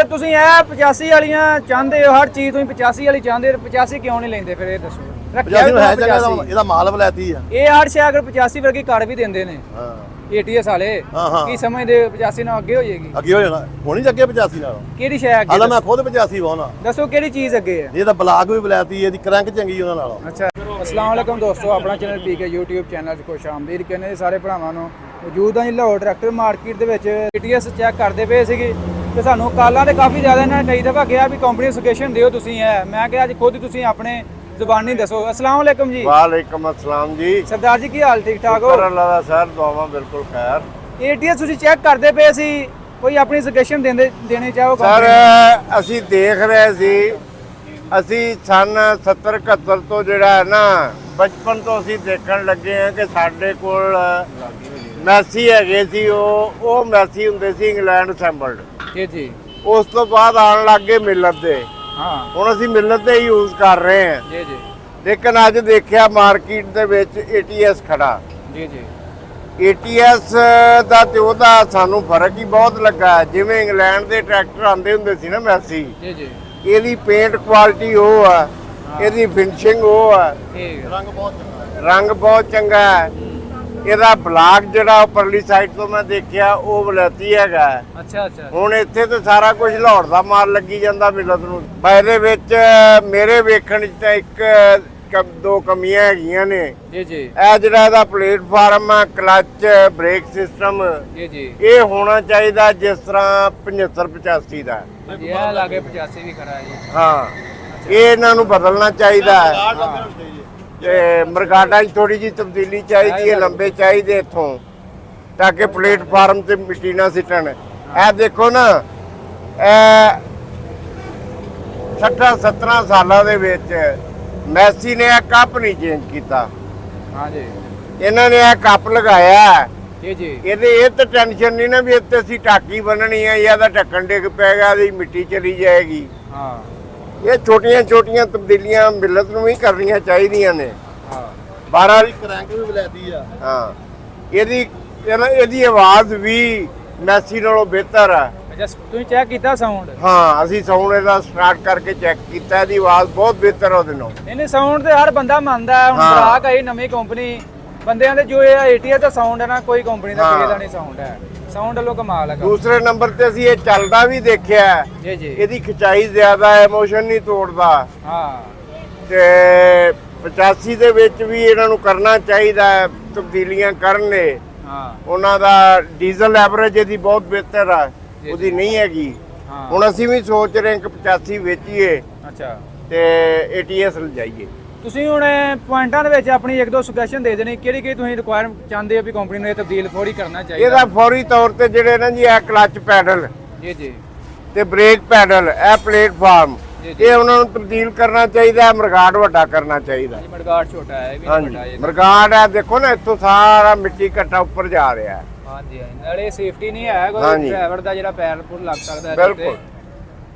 ਤੁਸੀਂ ਇਹ 85 ਵਾਲੀਆਂ ਚਾਹੁੰਦੇ ਹੋ, ਹਰ ਚੀਜ਼ ਤੁਸੀਂ 85 ਵਾਲੀ ਚਾਹੁੰਦੇ ਹੋ, 85 ਕਿਉਂ ਨਹੀਂ ਲੈਂਦੇ ਫਿਰ ਇਹ ਦੱਸੋ। ਰੱਖਿਆ ਨੂੰ ਹੈ ਜਗ੍ਹਾ ਇਹਦਾ ਮਾਲ ਵਲੈਤੀ ਆ ਇਹ ਹਰ ਸ਼ੈ ਅਗਰ 85 ਵਰਗੀ ਕਰ ਵੀ ਦਿੰਦੇ ਨੇ ਹਾਂ ਏਟੀਐਸ ਵਾਲੇ ਕੀ ਸਮਝਦੇ 85 ਨਾਲ ਅੱਗੇ ਹੋ ਜਾਏਗੀ? ਅੱਗੇ ਹੋ ਜਾਣਾ ਹੋਣੀ ਅੱਗੇ 85 ਨਾਲ ਕਿਹੜੀ ਸ਼ੈ ਅੱਗੇ? ਹਾਲਾ ਮੈਂ ਖੁਦ 85 ਵਾਉਣਾ। ਦੱਸੋ ਕਿਹੜੀ ਚੀਜ਼ ਅੱਗੇ ਹੈ? ਇਹ ਤਾਂ ਬਲਾਕ ਵੀ ਵਲੈਤੀ, ਇਹਦੀ ਕਰੰਕ ਚੰਗੀ ਉਹਨਾਂ ਨਾਲੋਂ। ਅੱਛਾ, अस्सलाम वालेकुम दोस्तों, अपना चैनल पीके यूट्यूब चैनल 'ਚ ਖੁਸ਼ ਆਮਦੀਦ ਕਹਿੰਦੇ ਸਾਰੇ ਭਰਾਵਾਂ ਨੂੰ। ਮੌਜੂਦ ਹਾਂ ਜੀ ਲਾਹੌਰ ਟਰੈਕਟਰ ਮਾਰਕੀਟ ਦੇ ਵਿੱਚ। ਏਟੀਐਸ ਚੈੱਕ ਕਰਦੇ ਪਏ ਸੀਗੇ ਤੇ ਸਾਨੂੰ ਕਾਲਾਂ ਤੇ ਕਾਫੀ ਜ਼ਿਆਦਾ ਇਹਨਾਂ ਨੇ ਕਈ ਦਫਾ ਕਿਹਾ ਵੀ ਕੰਪਨੀ ਸੁਜੈਸ਼ਨ ਦਿਓ ਤੁਸੀਂ। ਹੈ ਮੈਂ ਕਿਹਾ ਅੱਜ ਖੁਦ ਹੀ ਤੁਸੀਂ ਆਪਣੇ ਜ਼ੁਬਾਨੀ ਦੱਸੋ। अस्सलाम वालेकुम जी। वालेकुम अस्सलाम जी। सरदार जी की हाल ठीक ठाक हो? अल्लाह दा सर दुआवां बिल्कुल खैर। ਏਟੀਐਸ ਤੁਸੀਂ ਚੈੱਕ ਕਰਦੇ ਪਏ ਸੀ, ਕੋਈ ਆਪਣੀ ਸੁਜੈਸ਼ਨ ਦੇਣੇ ਚਾਹੋ ਸਰ ਅਸੀਂ ਦੇਖ ਰਹੇ ਸੀ, ਅਸੀਂ ਸਨ 70 71 ਤੋਂ ਜਿਹੜਾ ਹੈ ਨਾ ਬਚਪਨ ਤੋਂ ਅਸੀਂ ਦੇਖਣ ਲੱਗੇ ਹਾਂ ਕਿ ਸਾਡੇ ਕੋਲ ਮੈਸੀ ਹੈਗੇ ਸੀ। ਉਹ ਮੈਸੀ ਹੁੰਦੇ ਸੀ ਇੰਗਲੈਂਡ ਅਸੈਂਬਲਡ ਜੀ ਜੀ। ਉਸ ਤੋਂ ਬਾਅਦ ਆਉਣ ਲੱਗ ਗਏ ਮਿਲਤ ਦੇ। ਹਾਂ ਹੁਣ ਅਸੀਂ ਮਿਲਤ ਦੇ ਯੂਜ਼ ਕਰ ਰਹੇ ਹਾਂ ਜੀ ਜੀ। ਲੇਕਿਨ ਅੱਜ ਦੇਖਿਆ ਮਾਰਕੀਟ ਦੇ ਵਿੱਚ ਏਟੀਐਸ ਖੜਾ। ਜੀ ਜੀ। ਏਟੀਐਸ ਦਾ ਤੇ ਉਹਦਾ ਸਾਨੂੰ ਫਰਕ ਹੀ ਬਹੁਤ ਲੱਗਾ। ਜਿਵੇਂ ਇੰਗਲੈਂਡ ਦੇ ਟਰੈਕਟਰ ਆਉਂਦੇ ਹੁੰਦੇ ਸੀ ਨਾ ਮੈਸੀ, ਜੀ ਜੀ। ਇਹਦੀ ਪੇਂਟ ਕੁਆਲਿਟੀ ਉਹ ਆ, ਇਹਦੀ ਫਿਨਿਸ਼ਿੰਗ ਉਹ ਆ, ਠੀਕ ਹੈ। ਰੰਗ ਬਹੁਤ ਚੰਗਾ ਹੈ। ਇਹਦਾ ਬਲਾਕ ਜਿਹੜਾ ਉੱਪਰਲੀ ਸਾਈਡ ਤੋਂ ਮੈਂ ਦੇਖਿਆ ਉਹ ਵਲੈਤੀ ਹੈਗਾ। ਅੱਛਾ ਅੱਛਾ। ਹੁਣ ਇੱਥੇ ਤੇ ਸਾਰਾ ਕੁਝ ਲਾਹੌਰ ਦਾ ਮਾਲ ਲੱਗੀ ਜਾਂਦਾ ਮਿਲਤ ਨੂੰ। ਇਹਦੇ ਵਿੱਚ ਮੇਰੇ ਵੇਖਣ 'ਚ ਤਾਂ ਦੋ ਕਮੀਆਂ ਹੈਗੀਆਂ ਨੇ। ਜੀ ਜੀ। ਇਹ ਜਿਹੜਾ ਇਹਦਾ ਪਲੇਟਫਾਰਮ ਆ, ਕਲਚ, ਬ੍ਰੇਕ ਸਿਸਟਮ, ਜੀ ਜੀ। ਇਹ ਹੋਣਾ ਚਾਹੀਦਾ ਜਿਸ ਤਰ੍ਹਾਂ 75 85 ਦਾ। ਜੀ ਇਹ ਲਾਗੇ 85 ਵੀ ਖੜਾ ਹੈ ਜੀ। ਹਾਂ, ਇਹ ਇਹਨਾਂ ਨੂੰ ਬਦਲਣਾ ਚਾਹੀਦਾ ਹੈ ਤੇ ਮਰਗਾਟਾਂ 'ਚ ਥੋੜੀ ਜਿਹੀ ਤਬਦੀਲੀ ਚਾਹੀਦੀ ਹੈ, ਲੰਬੇ ਚਾਹੀਦੇ ਇੱਥੋਂ ਤਾਂ ਕਿ ਪਲੇਟਫਾਰਮ ਤੇ ਮਿੱਟੀ ਨਾ ਸਿੱਟਣ। ਇਹ ਦੇਖੋ ਨਾ, ਇਹ 60 70 ਸਾਲਾਂ ਦੇ ਵਿੱਚ ਮੈਸੀ ਨੇ ਇਹ ਕੱਪ ਨਹੀਂ ਚੇਂਜ ਕੀਤਾ। ਹਾਂ ਜੀ। ਇਹਨਾਂ ਨੇ ਇਹ ਕੱਪ ਲਗਾਇਆ। ਜੀ ਜੀ। ਇਹਦੇ ਇਹ ਤਾਂ ਟੈਨਸ਼ਨ ਨਹੀਂ ਨਾ ਵੀ ਇੱਥੇ ਅਸੀਂ ਟਾਕੀ ਬੰਨਣੀ ਹੈ ਜਾਂ ਇਹਦਾ ਢੱਕਣ ਡਿੱਗ ਪੈਗਾ, ਇਹਦੀ ਮਿੱਟੀ ਚਲੀ ਜਾਏਗੀ। ਹਾਂ, ਇਹ ਛੋਟੀਆਂ ਛੋਟੀਆਂ ਤਬਦੀਲੀਆਂ ਮਿਲਤ ਨੂੰ ਵੀ ਕਰਨੀਆਂ ਚਾਹੀਦੀਆਂ ਨੇ। ਹਾਂ। 12 ਕਰੰਕ ਵੀ ਵਲੈਤੀ ਆ। ਹਾਂ, ਇਹਦੀ ਆਵਾਜ਼ ਵੀ ਮੈਸੀ ਨਾਲੋਂ ਬਿਹਤਰ ਆ। ਅੱਛਾ, ਤੁਸੀਂ ਚੈੱਕ ਕੀਤਾ ਸਾਊਂਡ? ਹਾਂ, ਅਸੀਂ ਸਾਊਂਡ ਇਹਦਾ ਸਟਾਰਟ ਕਰਕੇ ਚੈੱਕ ਕੀਤਾ, ਇਹਦੀ ਆਵਾਜ਼ ਬਹੁਤ ਬਿਹਤਰ ਉਹਦੇ ਨਾਲੋਂ। ਇਹਨੇ ਸਾਊਂਡ ਤੇ ਹਰ ਬੰਦਾ ਮੰਨਦਾ ਹੈ। ਹੁਣ ਬਰਾਕ ਆਈ ਨਵੀਂ ਕੰਪਨੀ, ਬੰਦਿਆਂ ਦੇ ਜੋ ਇਹ ਏਟੀਐਸ ਦਾ ਸਾਊਂਡ ਹੈ ਨਾ, ਕੋਈ ਕੰਪਨੀ ਦਾ ਕਿਸੇ ਦਾ ਨਹੀਂ ਸਾਊਂਡ ਹੈ। ਸਾਊਂਡ ਵੱਲੋਂ ਕਮਾਲ ਹੈ। ਦੂਸਰੇ ਨੰਬਰ ਤੇ ਅਸੀਂ ਇਹ ਚੱਲਦਾ ਵੀ ਦੇਖਿਆ। ਜੀ ਜੀ। ਇਹਦੀ ਖਿਚਾਈ ਜ਼ਿਆਦਾ ਹੈ, ਇਮੋਸ਼ਨ ਨਹੀਂ ਤੋੜਦਾ। ਹਾਂ। ਤੇ 85 ਦੇ ਵਿੱਚ ਵੀ ਇਹਨਾਂ ਨੂੰ ਕਰਨਾ ਚਾਹੀਦਾ ਹੈ, ਤਬਦੀਲੀਆਂ ਕਰਨਗੇ। ਹਾਂ। ਉਹਨਾਂ ਦਾ ਡੀਜ਼ਲ ਐਵਰੇਜ ਇਹਦੀ ਬਹੁਤ ਬਿਹਤਰ ਆ, ਉਹਦੀ ਨਹੀਂ ਹੈਗੀ। ਹਾਂ। ਹੁਣ ਅਸੀਂ ਵੀ ਸੋਚ ਰਹੇ ਹਾਂ ਕਿ 85 ਵੇਚੀਏ ਅੱਛਾ ਤੇ ਏਟੀਐਸ ਲਜਾਈਏ। ਤੁਸੀਂ ਹੁਣ ਪੁਆਇੰਟਾਂ ਦੇ ਵਿੱਚ ਆਪਣੀ ਇੱਕ ਦੋ ਸੁਜੈਸ਼ਨ ਦੇ ਦੇਣੀ, ਕਿਹੜੀ ਕਿਹੜੀ ਤੁਸੀਂ ਰਿਕੁਆਇਰ ਚਾਹੁੰਦੇ ਹੋ ਵੀ ਕੰਪਨੀ ਨੂੰ ਇਹ ਤਬਦੀਲ ਫੌਰੀ ਕਰਨਾ ਚਾਹੀਦਾ? ਇਹਦਾ ਫੌਰੀ ਤੌਰ ਤੇ ਜਿਹੜੇ ਨਾ ਜੀ ਇਹ ਕਲਚ ਪੈਡਲ ਜੀ ਜੀ ਤੇ ਬ੍ਰੇਕ ਪੈਡਲ, ਇਹ ਪਲੇਟਫਾਰਮ, ਜੀ ਜੀ। ਇਹ ਉਹਨਾਂ ਨੂੰ ਤਬਦੀਲ ਕਰਨਾ ਚਾਹੀਦਾ। ਮਰਗਾੜ ਵੱਡਾ ਕਰਨਾ ਚਾਹੀਦਾ। ਮਰਗਾੜ ਛੋਟਾ ਹੈ, ਇਹ ਵੀ ਹਾਂਜੀ, ਵੱਡਾ ਹੈ। ਮਰਗਾੜ ਹੈ, ਦੇਖੋ ਨਾ ਇੱਥੋਂ ਸਾਰਾ ਮਿੱਟੀ ਘੱਟਾ ਉੱਪਰ ਜਾ ਰਿਹਾ ਹੈ। ਹਾਂਜੀ ਹਾਂਜੀ। ਨਾਲੇ ਸੇਫਟੀ ਨਹੀਂ ਹੈ, ਕੋਈ ਹਾਂਜੀ। ਡਰਾਈਵਰ ਦਾ ਜਿਹੜਾ ਪੈਰ ਪੁਰ ਲੱਗ ਸਕਦਾ ਹੈ। ਬਿਲਕੁਲ।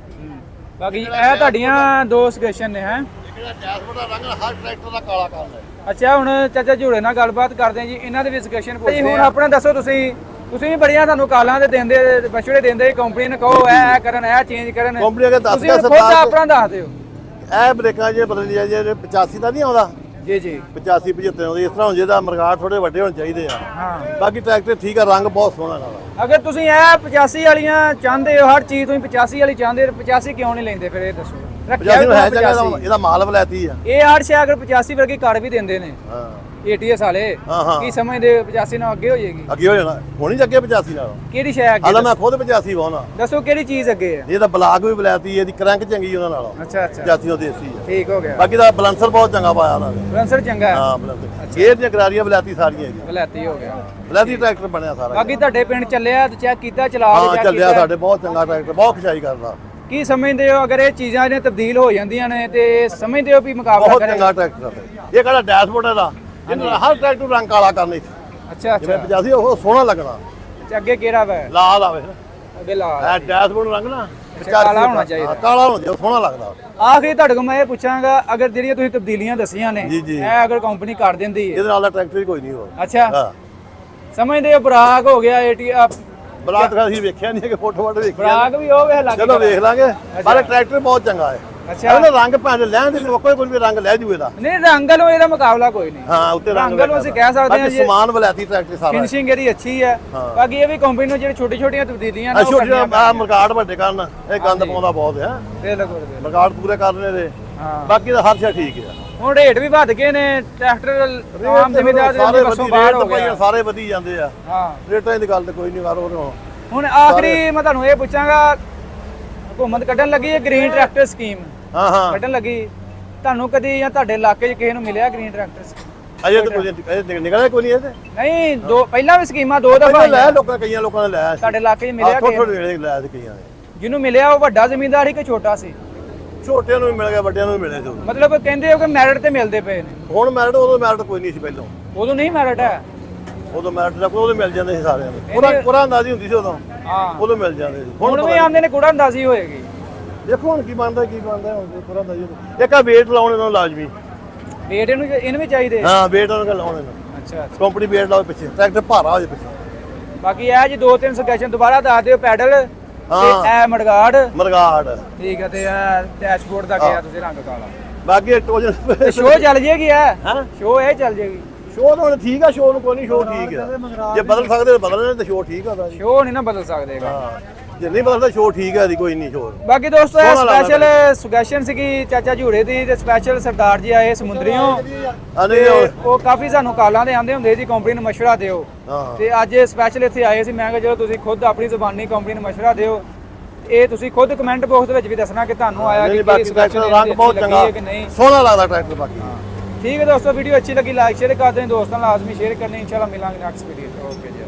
ਬਾਕੀ ਇਹ ਤੁਹਾਡੀਆਂ ਦੋ ਸੁਜੈਸ਼ਨ ਨੇ। ਹੈ ਜਿਹੜਾ ਡੈਸ਼ਬੋਰਡ ਦਾ ਰੰਗ ਹਰ ਟਰੈਕਟਰ ਦਾ ਕਾਲਾ ਕਰਦਾ ਹੈ। ਅੱਛਾ, ਹੁਣ ਚਾਚਾ ਝੂੜੇ ਨਾਲ ਗੱਲਬਾਤ ਕਰਦੇ ਹਾਂ ਜੀ, ਇਹਨਾਂ ਦੇ ਵੀ ਸੁਜੈਸ਼ਨ ਪੁੱਛਦੇ ਹਾਂ। ਹੁਣ ਆਪਣਾ ਦੱਸੋ, ਤੁਸੀਂ ਵੀ ਬੜੀਆਂ ਸਾਨੂੰ ਕਾਲਾਂ ਤੇ ਦਿੰਦੇ, ਮਸ਼ਵਰੇ ਦਿੰਦੇ ਕੰਪਨੀ ਨੂੰ, ਕਹੋ ਇਹ ਕਰਨ, ਇਹ ਚੇਂਜ ਕਰਨ। ਕੰਪਨੀ ਅਗੇ ਦੱਸ ਤੁਸੀਂ ਕੇ ਖੁਦ ਆਪਣਾ ਦੱਸ ਦਿਓ। ਇਹ ਬ੍ਰੇਕਾਂ ਜੇ ਬਦਲ ਜਾ ਜੇ 85 ਦਾ ਨਹੀਂ ਆਉਂਦਾ, ਜੀ ਜੀ। 85 75 ਆਉਂਦੀ। ਇਸ ਤਰ੍ਹਾਂ ਹੁਣ ਜਿਹਦਾ ਮਰਗਾੜ ਥੋੜੇ ਵੱਡੇ ਹੋਣੇ ਚਾਹੀਦੇ ਆ। ਹਾਂ। ਬਾਕੀ ਟਰੈਕਟਰ ਠੀਕ ਆ, ਰੰਗ ਬਹੁਤ ਸੋਹਣਾ ਨਾਲ। ਅਗਰ ਤੁਸੀਂ ਇਹ 85 ਵਾਲੀਆਂ ਚਾਹੁੰਦੇ ਹੋ, ਹਰ ਚੀਜ਼ ਤੁਸੀਂ 85 ਵਾਲੀ ਚਾਹੁੰਦੇ ਹੋ, 85 ਕਿਉਂ ਨਹੀਂ ਲੈਂਦੇ ਫਿਰ ਇਹ ਦੱਸੋ। 85 ਨੂੰ ਹੈ ਜਗ੍ਹਾ ਇਹਦਾ ਮਾਲ ਵਲੈਤੀ ਆ। ਇਹ ਹਰ ਸ਼ੈ ਅਗਰ 85 ਵਰਗੀ ਕਰ ਵੀ ਦਿੰਦੇ ਨੇ ਹਾਂ ਏਟੀਐਸ ਵਾਲੇ, ਹਾਂ। ਕੀ ਸਮਝਦੇ 85 ਨਾਲ ਅੱਗੇ ਹੋ ਜਾਏਗੀ? ਅੱਗੇ ਹੋ ਜਾਣਾ ਹੋਣੀ ਅੱਗੇ 85 ਨਾਲ। ਕਿਹੜੀ ਸ਼ੈ ਅੱਗੇ? ਹਾਲਾ ਮੈਂ ਖੁਦ 85 ਵਾਉਣਾ। ਦੱਸੋ ਕਿਹੜੀ ਚੀਜ਼ ਅੱਗੇ ਹੈ? ਇਹ ਤਾਂ ਬਲਾਕ ਵੀ ਵਲੈਤੀ, ਇਹਦੀ ਕਰੰਕ ਚੰਗੀ ਉਹਨਾਂ ਨਾਲੋਂ। ਅੱਛਾ ਅੱਛਾ। 85 ਉਹ ਦੇਸੀ ਆ। ਠੀਕ ਹੋ ਗਿਆ। ਬਾਕੀ ਦਾ ਬਲੈਂਸਰ ਬਹੁਤ ਚੰਗਾ ਪਾਇਆ ਉਹਨਾਂ ਨੇ। ਬੈਲੈਂਸਰ ਚੰਗਾ ਹੈ। ਹਾਂ ਬਲੈਂਸਰ, ਗੇਅਰ ਦੀਆਂ ਗਰਾਰੀਆਂ ਵਲੈਤੀ ਸਾਰੀਆਂ ਇਹਦੀਆਂ। ਵਲੈਤੀ ਹੋ ਗਿਆ। ਵਲੈਤੀ ਟਰੈਕਟਰ ਬਣਿਆ ਸਾਰਾ। ਬਾਕੀ ਤੁਹਾਡੇ ਪਿੰਡ ਚੱਲਿਆ ਤੇ ਚੈੱਕ ਕੀਤਾ, ਚਲਾ ਕੇ ਹਾਂ check ਚੱਲਿਆ ਕੀਤਾ। ਸਾਡੇ, ਬਹੁਤ ਚੰਗਾ ਟਰੈਕਟਰ, ਬਹੁਤ ਖਿਚਾਈ ਕਰਦਾ। ਕੀ ਸਮਝਦੇ ਹੋ ਅਗਰ ਇਹ ਚੀਜ਼ਾਂ ਨੇ ਤਬਦੀਲ ਹੋ ਜਾਂਦੀਆਂ ਨੇ ਤੇ ਸਮਝਦੇ ਹੋ ਵੀ ਮੁਕਾਬਲਾ ਬਹੁਤ ਕਰੇਗਾ? ਚੰਗਾ ਟਰੈਕਟਰ ਹੈ। ਇਹ ਕਿਹੜਾ ਡੈਸ਼ਬੋਰਡ ਇਹਦਾ, ਜਿਹਨਾਂ ਹਰ ਟਰੈਕਟਰ ਨੂੰ ਰੰਗ ਕਾਲਾ ਕਰਨੇ। ਅੱਛਾ ਜਿਵੇਂ ਅੱਛਾ। 85 ਉਹ ਸੋਹਣਾ ਲੱਗਣਾ। ਅੱਛਾ, ਅੱਗੇ ਕਿਹੜਾ ਵਾ? ਲਾਲ ਆਵੇ ਨਾ ਅੱਗੇ ਲਾਲ। ਇਹ ਡੈਸ਼ਬੋਰਡ ਰੰਗ ਨਾ ਕਾਲਾ ਹੋਣਾ ਚਾਹੀਦਾ। ਹਾਂ, ਕਾਲਾ ਹੋਣਾ ਚਾਹੀਦਾ, ਸੋਹਣਾ ਲੱਗਦਾ। ਆਖਰੀ ਤੁਹਾਡੇ ਕੋਲ ਮੈਂ ਇਹ ਪੁੱਛਾਂਗਾ, ਅਗਰ ਜਿਹੜੀਆਂ ਤੁਸੀਂ ਤਬਦੀਲੀਆਂ ਦੱਸੀਆਂ ਨੇ, ਜੀ, ਜੀ। ਇਹ ਅਗਰ ਕੰਪਨੀ ਕਰ ਦਿੰਦੀ ਹੈ, ਇਹਦੇ ਨਾਲ ਦਾ ਟਰੈਕਟਰ ਹੀ ਕੋਈ ਨਹੀਂ ਹੋਰ। ਅੱਛਾ ਹਾਂ ਸਮਝਦੇ ਹੋ ਬਰਾਕ ਹੋ ਗਿਆ, ਬਰਾਕ ਅਸੀਂ ਵੇਖਿਆ ਨਹੀਂ ਕਿ ਫੋਟੋ ਵਾਟ ਵੇਖਿਆ ਬਰਾਕ ਵੀ ਉਹ ਵੇਖ ਲੱਗ ਚਲੋ ਵੇਖ ਲਾਂਗੇ ਪਰ ਟਰੈਕਟਰ ਬਹੁਤ ਚੰਗਾ ਹੈ ਅੱਛਾ ਇਹਦਾ ਰੰਗ ਭਾਵੇਂ ਲੈਣ ਦੇ ਕੋਈ ਵੀ ਰੰਗ ਲੈ ਜੂ ਇਹਦਾ ਨਹੀਂ ਰੰਗ ਵੱਲੋਂ ਇਹਦਾ ਮੁਕਾਬਲਾ ਕੋਈ ਨਹੀਂ ਹਾਂ ਉੱਤੇ ਰੰਗ ਵੱਲੋਂ ਅਸੀਂ ਕਹਿ ਸਕਦੇ ਹਾਂ ਬਾਕੀ ਸਮਾਨ ਵਲੈਤੀ ਟਰੈਕਟਰ ਸਾਰਾ ਫਿਨਿਸ਼ਿੰਗ ਇਹਦੀ ਅੱਛੀ ਹੈ ਬਾਕੀ ਇਹ ਵੀ ਕੰਪਨੀ ਨੂੰ ਜਿਹੜੀ ਛੋਟੀ ਛੋਟੀਆਂ ਤਬਦੀਲੀਆਂ ਨੇ ਉਹ ਛੋਟੇ ਕਰਨੀਆਂ ਆ ਮਰਗਾੜ ਵੱਡੇ ਕਰਨ ਇਹ ਗੰਦ ਪਾਉਂਦਾ ਬਹੁਤ ਹੈ ਬਿਲਕੁਲ ਮਰਗਾੜ ਪੂਰੇ ਕਰਨੇ ਦੇ ਹਾਂ ਬਾਕੀ ਦਾ ਹਰ ਸ਼ੇ ਠੀਕ ਹੈ ਹੁਣ ਰੇਟ ਵੀ ਵੱਧ ਗਏ ਨੇ ਟਰੈਕਟਰ ਆਮ ਜ਼ਿਮੀਦਾਰ ਦੇ ਬਸੋਂ ਬਾਹਰ ਹੋ ਗਿਆ ਸਾਰੇ ਵਧੀ ਜਾਂਦੇ ਆ ਹਾਂ ਰੇਟਾਂ ਦੀ ਗੱਲ ਤੇ ਕੋਈ ਨਹੀਂ ਕਰ ਉਹ ਹੁਣ ਆਖਰੀ ਮੈਂ ਤੁਹਾਨੂੰ ਇਹ ਪੁੱਛਾਂਗਾ ਹਕੂਮਤ ਕੱਢਣ ਲੱਗੀ ਹੈ ਗ੍ਰੀਨ ਟਰੈਕਟਰ ਸਕੀਮ ਹਾਂ ਕੱਢਣ ਲੱਗੀ ਤੁਹਾਨੂੰ ਕਦੀ ਜਾਂ ਤੁਹਾਡੇ ਇਲਾਕੇ 'ਚ ਕਿਸੇ ਨੂੰ ਮਿਲਿਆ ਗ੍ਰੀਨ ਟਰੈਕਟਰ ਸਕੀਮ ਅਜੇ ਤਾਂ ਕੋਈ ਨਿਕਲਿਆ ਕੋਈ ਨਹੀਂ ਇਹ ਤੇ ਨਹੀਂ ਦੋ ਪਹਿਲਾਂ ਵੀ ਸਕੀਮਾਂ ਦੋ ਦਫਾ ਪਹਿਲਾਂ ਲੈ ਲੋਕਾਂ ਕਈਆਂ ਲੋਕਾਂ ਨੇ ਲਿਆ ਤੁਹਾਡੇ ਇਲਾਕੇ 'ਚ ਮਿਲਿਆ ਥੋੜੇ ਕਿਸੇ ਥੋੜੇ ਵੇਲੇ ਲੈ ਤੇ ਕਈਆਂ ਨੇ ਜਿਹਨੂੰ ਮਿਲਿਆ ਉਹ ਵੱਡਾ ਜ਼ਿਮੀਂਦਾਰ ਸੀ ਕਿ ਛੋਟਾ ਸੀ ਛੋਟਿਆਂ ਨੂੰ ਵੀ ਮਿਲ ਗਿਆ ਵੱਡਿਆਂ ਨੂੰ ਵੀ ਮਿਲੇ ਜੋ ਮਤਲਬ ਕਹਿੰਦੇ ਹੋ ਕਿ ਮੈਰਿਟ ਤੇ ਮਿਲਦੇ ਪਏ ਨੇ ਹੁਣ ਮੈਰਿਟ ਉਦੋਂ ਮੈਰਿਟ ਕੋਈ ਨਹੀਂ ਸੀ ਪਹਿਲਾਂ ਉਦੋਂ ਨਹੀਂ ਮੈਰਿਟ ਹੈ ਉਦੋਂ ਮੈਰਿਟ ਦਾ ਉਦੋਂ ਮਿਲ ਜਾਂਦੇ ਸੀ ਸਾਰਿਆਂ ਨੂੰ ਪੂਰਾ ਅੰਦਾਜ਼ੀ ਹੁੰਦੀ ਸੀ ਉਦੋਂ ਹਾਂ ਉਦੋਂ ਮਿਲ ਜਾਂਦੇ ਸੀ ਹੁਣ ਵੀ ਆਉਂਦੇ ਨੇ ਕੁੜਾ ਅੰਦਾਜ਼ੀ ਹੋਏਗੀ ਦੇਖੋ ਹੁਣ ਕੀ ਬਣਦਾ ਹੁਣ ਪੂਰਾ ਅੰਦਾਜ਼ੀ ਇੱਕ ਆ ਵੇਟ ਲਾਉਣ ਇਹਨਾਂ ਨੂੰ ਲਾਜ਼ਮੀ ਵੇਟ ਇਹਨੂੰ ਵੀ ਚਾਹੀਦੇ ਹਾਂ ਵੇਟ ਉਹਨਾਂ ਨੂੰ ਲਾਉਣ ਇਹਨਾਂ ਅੱਛਾ ਕੰਪਨੀ ਵੇਟ ਲਾਓ ਪਿੱਛੇ ਟਰੈਕਟਰ ਭਾਰਾ ਹੋ ਜਾਏ ਪਿੱਛੇ ਬਾਕੀ ਇਹ ਜੀ ਦੋ ਤਿੰਨ ਸੁਜੈਸ਼ਨ ਦੁਬਾਰਾ ਦੱਸ ਦਿਓ ਪੈਡਲ ਤੇ ਇਹ ਮੜਗਾੜ ਮਰਗਾੜ ਠੀਕ ਹੈ ਤੇ ਇਹ ਡੈਸ਼ਬੋਰਡ ਦਾ ਗਿਆ ਤੁਸੀਂ ਰੰਗ ਕਾਲਾ ਬਾਕੀ ਟੋਜਨ ਤੇ ਸ਼ੋਅ ਚੱਲ ਜੇਗੀ ਇਹ ਹਾਂ ਸ਼ੋਅ ਇਹ ਚੱਲ ਜੇਗੀ ਸ਼ੋਅ ਤਾਂ ਹੁਣ ਠੀਕ ਆ ਸ਼ੋਅ ਨੂੰ ਕੋਈ ਨਹੀਂ ਸ਼ੋਅ ਠੀਕ ਆ ਜੇ ਬਦਲ ਸਕਦੇ ਤਾਂ ਬਦਲ ਲੈਣ ਤੇ ਸ਼ੋਅ ਠੀਕ ਆ ਦਾ ਜੀ ਸ਼ੋਅ ਨਹੀਂ ਨਾ ਬਦਲ ਸਕਦੇਗਾ ਹਾਂ ਜੇ ਨਹੀਂ ਬਦਲਦਾ ਸ਼ੋਅ ਠੀਕ ਆ ਦੀ ਕੋਈ ਨਹੀਂ ਸ਼ੋਅ ਬਾਕੀ ਦੋਸਤੋ ਇਹ ਸੋਹਣਾ ਲੱਗਦਾ ਸਪੈਸ਼ਲ ਸੁਜੈਸ਼ਨ ਸੀਗੀ ਚਾਚਾ ਝੂੜੇ ਦੀ ਤੇ ਸਪੈਸ਼ਲ ਸਰਦਾਰ ਜੀ ਆਏ ਸਮੁੰਦਰੀਓਂ ਆ ਤੇ ਨਹੀਂ ਉਹ ਕਾਫੀ ਸਾਨੂੰ ਕਾਲਾਂ ਦੇ ਆਂਦੇ ਹੁੰਦੇ ਜੀ ਕੰਪਨੀ ਨੂੰ ਮਸ਼ਵਰਾ ਦਿਓ ਹਾਂ ਤੇ ਅੱਜ ਸਪੈਸ਼ਲ ਇੱਥੇ ਆਏ ਸੀ ਮੈਂ ਕਿਹਾ ਜਦੋਂ ਤੁਸੀਂ ਖੁਦ ਆਪਣੀ ਜ਼ੁਬਾਨੀ ਕੰਪਨੀ ਨੂੰ ਮਸ਼ਵਰਾ ਦਿਓ ਇਹ ਤੁਸੀਂ ਖੁਦ ਕਮੈਂਟ ਬਾਕਸ ਦੇ ਵਿੱਚ ਵੀ ਦੱਸਣਾ ਕਿ ਤੁਹਾਨੂੰ ਆਇਆ ਕਿ ਬਾਕੀ ਟਰੈਕਟਰ ਰੰਗ ਬਹੁਤ ਚੰਗਾ ਕਿ ਨਹੀਂ ਸੋਹਣਾ ਲੱਗਦਾ ਟਰੈਕਟਰ ਬਾਕੀ ਠੀਕ ਹੈ ਦੋਸਤੋ ਵੀਡੀਓ ਅੱਛੀ ਲੱਗੀ ਲਾਈਕ ਸ਼ੇਅਰ ਕਰ ਦੇं ਦੋਸਤਾਂ ਨਾਲ ਲਾਜ਼ਮੀ ਸ਼ੇਅਰ ਕਰਨੀ ਇੰਸ਼ਾਅੱਲਾ ਮਿਲਾਂਗੇ ਨੈਕਸਟ ਵੀਡੀਓ ਓਕੇ ਜੀ